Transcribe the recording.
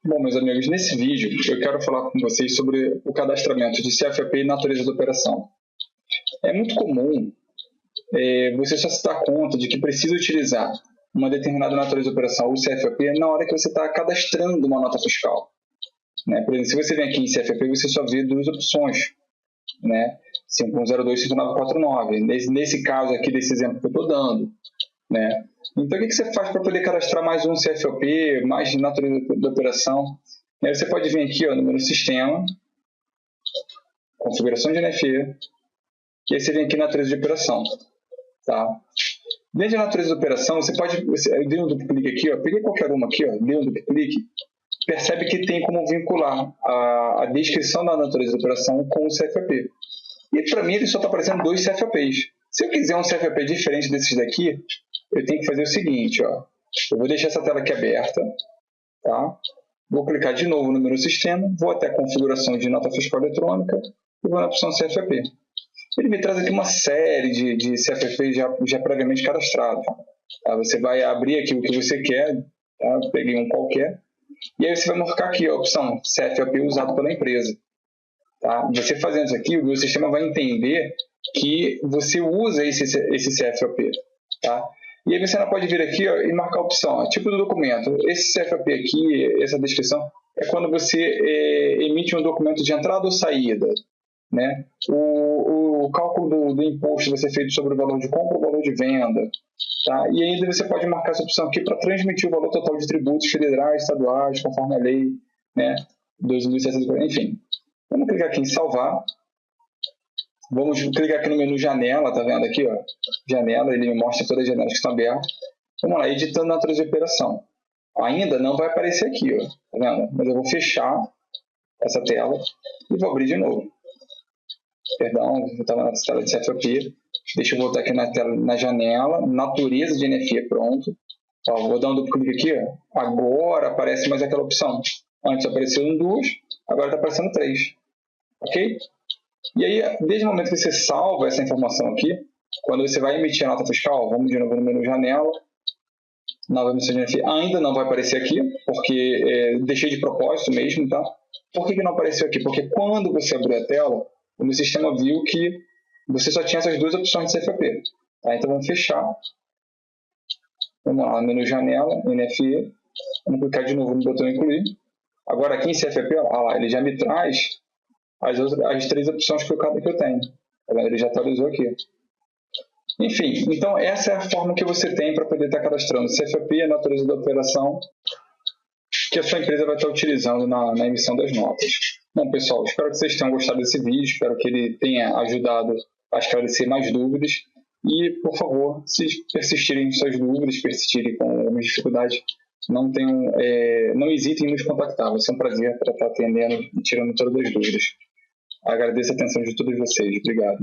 Bom, meus amigos, nesse vídeo eu quero falar com vocês sobre o cadastramento de CFAP e natureza da operação. É muito comum você só se dar conta de que precisa utilizar uma determinada natureza de operação ou CFAP na hora que você está cadastrando uma nota fiscal. Né? Por exemplo, se você vem aqui em CFAP, você só vê duas opções, né? 5102 e 5949. Nesse caso aqui, desse exemplo que eu estou dando. Né? Então, o que você faz para poder cadastrar mais um CFOP, mais natureza da operação? Você pode vir aqui, ó, no menu Sistema, Configuração de NFE, e aí você vem aqui na natureza de operação. Tá? Dentro da natureza de operação, você pode, dê um duplo clique aqui, ó, peguei qualquer uma aqui, ó, dê um duplo clique, percebe que tem como vincular a descrição da natureza de operação com o CFOP. E para mim, ele só está aparecendo dois CFOPs. Se eu quiser um CFOP diferente desses daqui, eu tenho que fazer o seguinte, ó. Eu vou deixar essa tela aqui aberta, tá? Vou clicar de novo no menu Sistema, vou até a configuração de nota fiscal eletrônica e vou na opção CFOP. Ele me traz aqui uma série de CFOP já previamente cadastrados. Tá? Você vai abrir aqui o que você quer, tá? Eu peguei um qualquer, e aí você vai marcar aqui a opção CFOP usado pela empresa. Tá? Você fazendo isso aqui, o sistema vai entender que você usa esse CFOP. Tá? E aí você não pode vir aqui, ó, e marcar a opção, ó, tipo do documento. Esse CFOP aqui, essa descrição, é quando você emite um documento de entrada ou saída. Né? O cálculo do imposto vai ser feito sobre o valor de compra ou valor de venda. Tá? E ainda você pode marcar essa opção aqui para transmitir o valor total de tributos federais, estaduais, conforme a lei, né? 2.740, enfim. Vamos clicar aqui em salvar. Vamos clicar aqui no menu janela, tá vendo aqui, ó? Janela, ele me mostra todas as janelas que estão abertas. Vamos lá, editando natureza de operação. Ainda não vai aparecer aqui, ó, tá vendo? Mas eu vou fechar essa tela e vou abrir de novo. Perdão, eu estava na tela de CFOP. Deixa eu voltar aqui na tela, na janela, natureza de NFE, pronto. Ó, vou dar um duplo clique aqui, ó. Agora aparece mais aquela opção. Antes apareceu duas, agora está aparecendo 3. Ok? E aí, desde o momento que você salva essa informação aqui, quando você vai emitir a nota fiscal, vamos de novo no menu janela, nova emissão de NFE, ainda não vai aparecer aqui, porque deixei de propósito mesmo, tá? Por que não apareceu aqui? Porque quando você abriu a tela, o meu sistema viu que você só tinha essas duas opções de CFOP. Tá? Então vamos fechar. Vamos lá, menu janela, NFE, vamos clicar de novo no botão incluir. Agora aqui em CFOP, ó, lá, ele já me traz as 3 opções que eu tenho. Ele já atualizou aqui. Enfim, então essa é a forma que você tem para poder estar cadastrando CFOP, a natureza da operação que a sua empresa vai estar utilizando na emissão das notas. Bom, pessoal, espero que vocês tenham gostado desse vídeo, espero que ele tenha ajudado a esclarecer mais dúvidas e, por favor, se persistirem em suas dúvidas, persistirem com alguma dificuldade, não hesitem em nos contactar. Vai ser um prazer para estar atendendo e tirando todas as dúvidas. Agradeço a atenção de todos vocês. Obrigado.